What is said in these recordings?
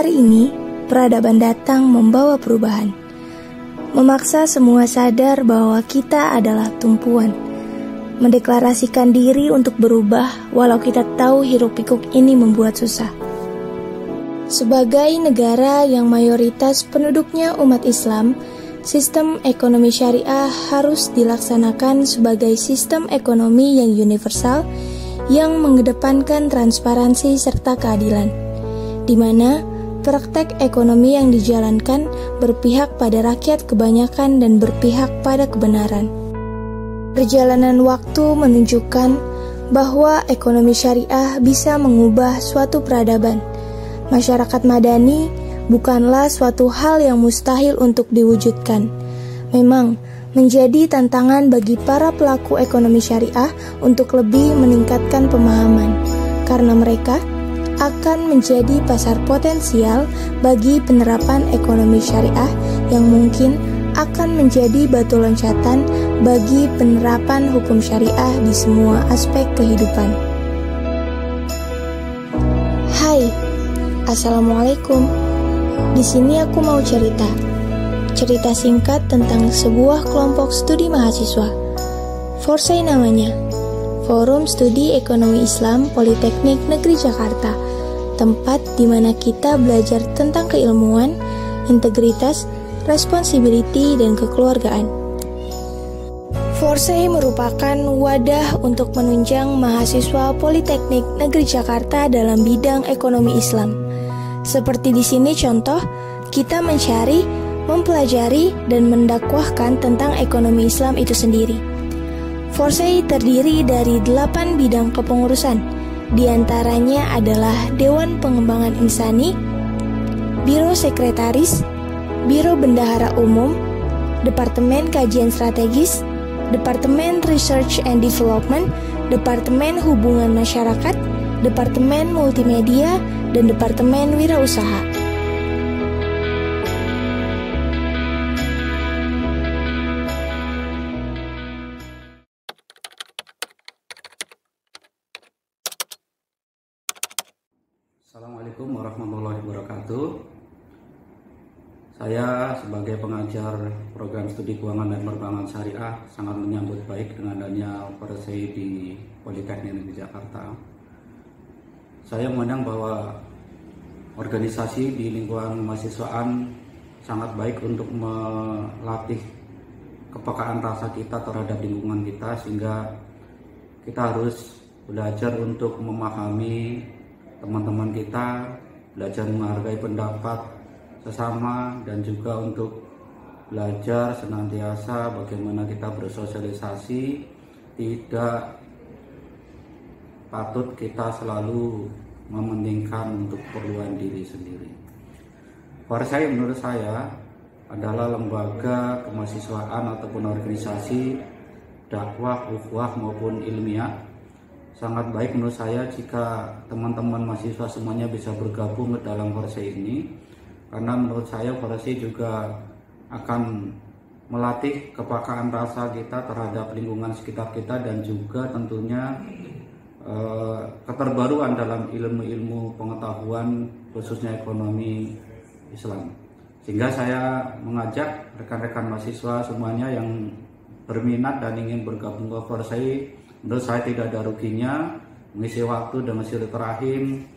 Hari ini, peradaban datang membawa perubahan. Memaksa semua sadar bahwa kita adalah tumpuan. Mendeklarasikan diri untuk berubah walau kita tahu hiruk-pikuk ini membuat susah. Sebagai negara yang mayoritas penduduknya umat Islam, sistem ekonomi syariah harus dilaksanakan sebagai sistem ekonomi yang universal yang mengedepankan transparansi serta keadilan, di mana praktek ekonomi yang dijalankan berpihak pada rakyat kebanyakan dan berpihak pada kebenaran. Perjalanan waktu menunjukkan bahwa ekonomi syariah bisa mengubah suatu peradaban. Masyarakat madani bukanlah suatu hal yang mustahil untuk diwujudkan. Memang menjadi tantangan bagi para pelaku ekonomi syariah untuk lebih meningkatkan pemahaman, karena mereka akan menjadi pasar potensial bagi penerapan ekonomi syariah yang mungkin akan menjadi batu loncatan bagi penerapan hukum syariah di semua aspek kehidupan. Hai, Assalamualaikum. Di sini aku mau cerita singkat tentang sebuah kelompok studi mahasiswa. Forsai namanya, Forum Studi Ekonomi Islam Politeknik Negeri Jakarta, tempat di mana kita belajar tentang keilmuan, integritas, responsibility, dan kekeluargaan. Forsai merupakan wadah untuk menunjang mahasiswa Politeknik Negeri Jakarta dalam bidang ekonomi Islam. Seperti di sini contoh, kita mencari, mempelajari, dan mendakwahkan tentang ekonomi Islam itu sendiri. Forsai terdiri dari 8 bidang kepengurusan. Di antaranya adalah Dewan Pengembangan Insani, Biro Sekretaris, Biro Bendahara Umum, Departemen Kajian Strategis, Departemen Research and Development, Departemen Hubungan Masyarakat, Departemen Multimedia, dan Departemen Wirausaha. Assalamualaikum warahmatullahi wabarakatuh. Saya sebagai pengajar program studi keuangan dan perbankan syariah sangat menyambut baik dengan adanya Forsai di Politeknik Negeri Jakarta. Saya memandang bahwa organisasi di lingkungan mahasiswaan sangat baik untuk melatih kepekaan rasa kita terhadap lingkungan kita, sehingga kita harus belajar untuk memahami teman-teman kita, belajar menghargai pendapat sesama, dan juga untuk belajar senantiasa bagaimana kita bersosialisasi. Tidak patut kita selalu mementingkan untuk keperluan diri sendiri. Forsai menurut saya adalah lembaga kemahasiswaan ataupun organisasi dakwah, ukhuwah maupun ilmiah. Sangat baik menurut saya jika teman-teman mahasiswa semuanya bisa bergabung ke dalam Forsai ini, karena menurut saya Forsai juga akan melatih kepekaan rasa kita terhadap lingkungan sekitar kita, dan juga tentunya keterbaruan dalam ilmu-ilmu pengetahuan khususnya ekonomi Islam. Sehingga saya mengajak rekan-rekan mahasiswa semuanya yang berminat dan ingin bergabung ke Forsai. Menurut saya tidak ada ruginya mengisi waktu dengan silaturahim,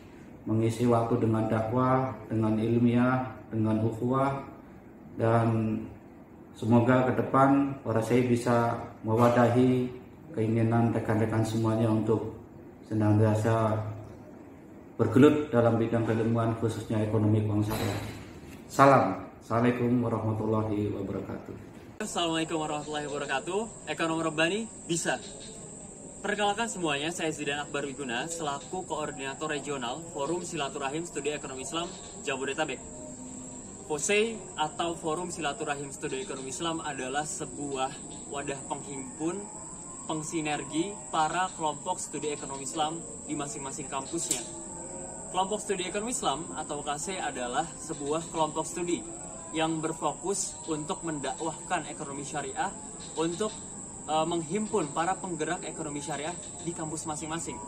mengisi waktu dengan dakwah, dengan ilmiah, dengan ukhuwah, dan semoga ke depan Forsai bisa mewadahi keinginan rekan-rekan semuanya untuk senantiasa bergelut dalam bidang keilmuan khususnya ekonomi bangsa. Salam. Assalamualaikum warahmatullahi wabarakatuh. Assalamualaikum warahmatullahi wabarakatuh. Ekonomi Rabbani bisa. Perkenalkan semuanya, saya Zidan Akbar Wiguna selaku Koordinator Regional Forum Silaturahim Studi Ekonomi Islam Jabodetabek. Forsai atau Forum Silaturahim Studi Ekonomi Islam adalah sebuah wadah penghimpun, pengsinergi para kelompok studi ekonomi Islam di masing-masing kampusnya. Kelompok studi ekonomi Islam atau KSE adalah sebuah kelompok studi yang berfokus untuk mendakwahkan ekonomi syariah, untuk menghimpun para penggerak ekonomi syariah di kampus masing-masing.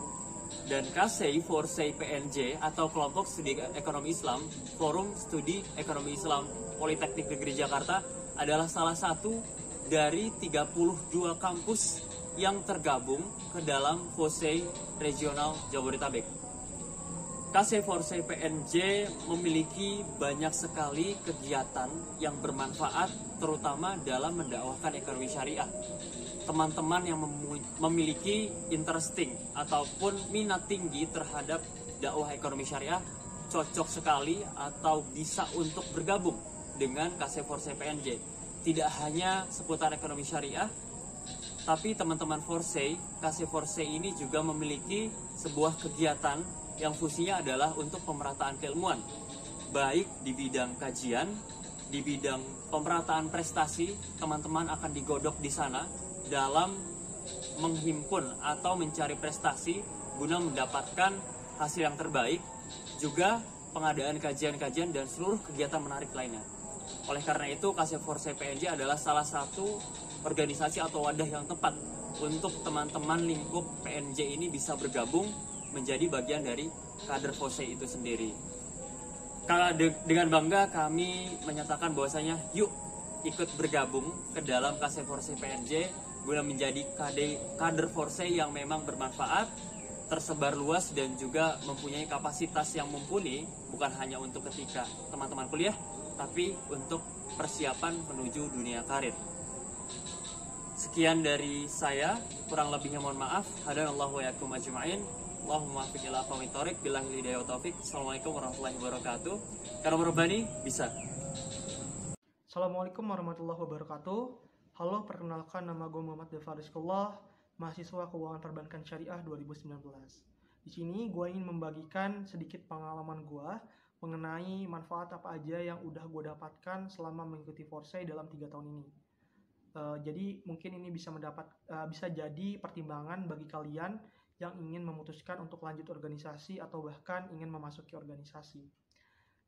Dan KSEI Forsey PNJ atau Kelompok Studi Ekonomi Islam, Forum Studi Ekonomi Islam Politeknik Negeri Jakarta adalah salah satu dari 32 kampus yang tergabung ke dalam Forsey Regional Jabodetabek. KSEI Forsey PNJ memiliki banyak sekali kegiatan yang bermanfaat terutama dalam mendakwahkan ekonomi syariah. Teman-teman yang memiliki interesting ataupun minat tinggi terhadap dakwah ekonomi syariah cocok sekali atau bisa untuk bergabung dengan KSEI Forsey PNJ. Tidak hanya seputar ekonomi syariah, tapi teman-teman Forsey, KSEI Forsey ini juga memiliki sebuah kegiatan yang fungsinya adalah untuk pemerataan keilmuan, baik di bidang kajian, di bidang pemerataan prestasi. Teman-teman akan digodok di sana dalam menghimpun atau mencari prestasi guna mendapatkan hasil yang terbaik, juga pengadaan kajian-kajian dan seluruh kegiatan menarik lainnya. Oleh karena itu, KSEI Forsey PNJ adalah salah satu organisasi atau wadah yang tepat untuk teman-teman lingkup PNJ ini bisa bergabung menjadi bagian dari kader Forsey itu sendiri. Dengan bangga kami menyatakan bahwasanya yuk ikut bergabung ke dalam KSEI Forsey PNJ guna menjadi kader Forsey yang memang bermanfaat, tersebar luas dan juga mempunyai kapasitas yang mumpuni, bukan hanya untuk ketika teman-teman kuliah, tapi untuk persiapan menuju dunia karir. Sekian dari saya, kurang lebihnya mohon maaf. Hadanallahu wa iyyakum ajma'in. Allahumma waffiq ila aqwamit thoriq billahi hidayah wa taufik. Assalamualaikum warahmatullahi wabarakatuh. Karam Rabbani bisa. Assalamualaikum warahmatullahi wabarakatuh. Halo, perkenalkan nama gue Muhammad Devarizkullah, mahasiswa Keuangan Perbankan Syariah 2019. Di sini gue ingin membagikan sedikit pengalaman gue mengenai manfaat apa aja yang udah gue dapatkan selama mengikuti Forsey dalam 3 tahun ini. Jadi mungkin ini bisa jadi pertimbangan bagi kalian yang ingin memutuskan untuk lanjut organisasi atau bahkan ingin memasuki organisasi.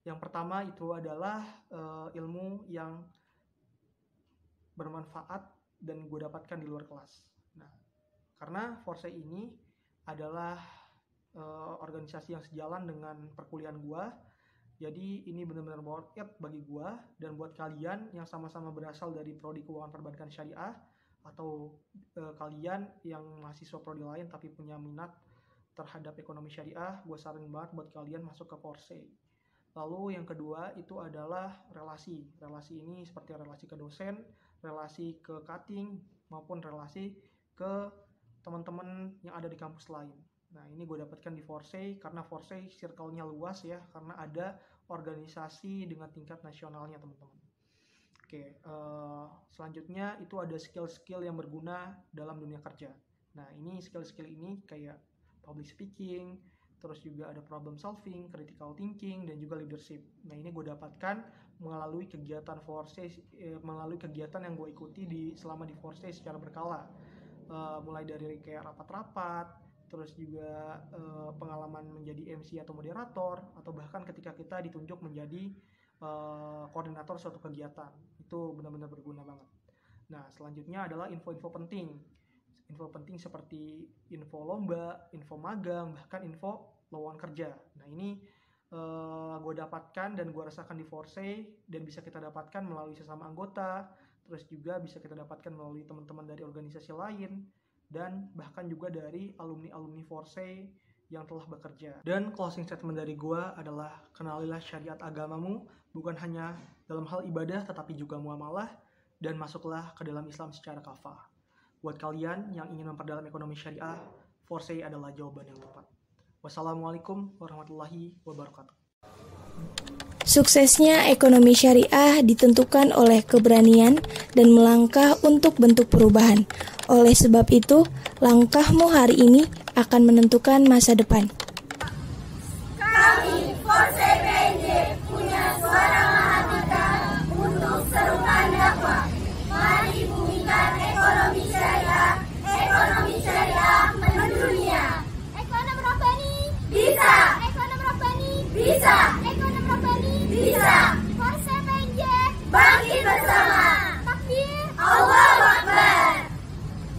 Yang pertama itu adalah ilmu yang bermanfaat dan gue dapatkan di luar kelas. Nah, karena Forsey ini adalah organisasi yang sejalan dengan perkuliahan gue, jadi ini benar-benar worth it bagi gue dan buat kalian yang sama-sama berasal dari prodi Keuangan Perbankan Syariah atau kalian yang mahasiswa prodi lain tapi punya minat terhadap ekonomi syariah, gue saranin banget buat kalian masuk ke Forsey. Lalu yang kedua itu adalah relasi. Relasi ini seperti relasi ke dosen, relasi ke cutting, maupun relasi ke teman-teman yang ada di kampus lain. Nah, ini gue dapatkan di Forsey karena Forsey circle-nya luas ya, karena ada organisasi dengan tingkat nasionalnya teman-teman. Oke, selanjutnya itu ada skill-skill yang berguna dalam dunia kerja. Nah, ini skill-skill ini kayak public speaking, terus juga ada problem solving, critical thinking, dan juga leadership. Nah, ini gue dapatkan melalui kegiatan Forsey, melalui kegiatan yang gue ikuti selama di Forsey secara berkala. Mulai dari kayak rapat-rapat, terus juga pengalaman menjadi MC atau moderator, atau bahkan ketika kita ditunjuk menjadi koordinator suatu kegiatan. Itu benar-benar berguna banget. Nah, selanjutnya adalah info-info penting. Info penting seperti info lomba, info magang, bahkan info lowongan kerja. Nah, ini gue dapatkan dan gue rasakan di Forsey dan bisa kita dapatkan melalui sesama anggota, terus juga bisa kita dapatkan melalui teman-teman dari organisasi lain, dan bahkan juga dari alumni-alumni Forsey yang telah bekerja. Dan closing statement dari gue adalah kenalilah syariat agamamu bukan hanya dalam hal ibadah tetapi juga muamalah, dan masuklah ke dalam Islam secara kafah. Buat kalian yang ingin memperdalam ekonomi syariah, Forsey adalah jawaban yang tepat. Wassalamualaikum warahmatullahi wabarakatuh. Suksesnya ekonomi syariah ditentukan oleh keberanian dan melangkah untuk bentuk perubahan. Oleh sebab itu, langkahmu hari ini akan menentukan masa depan.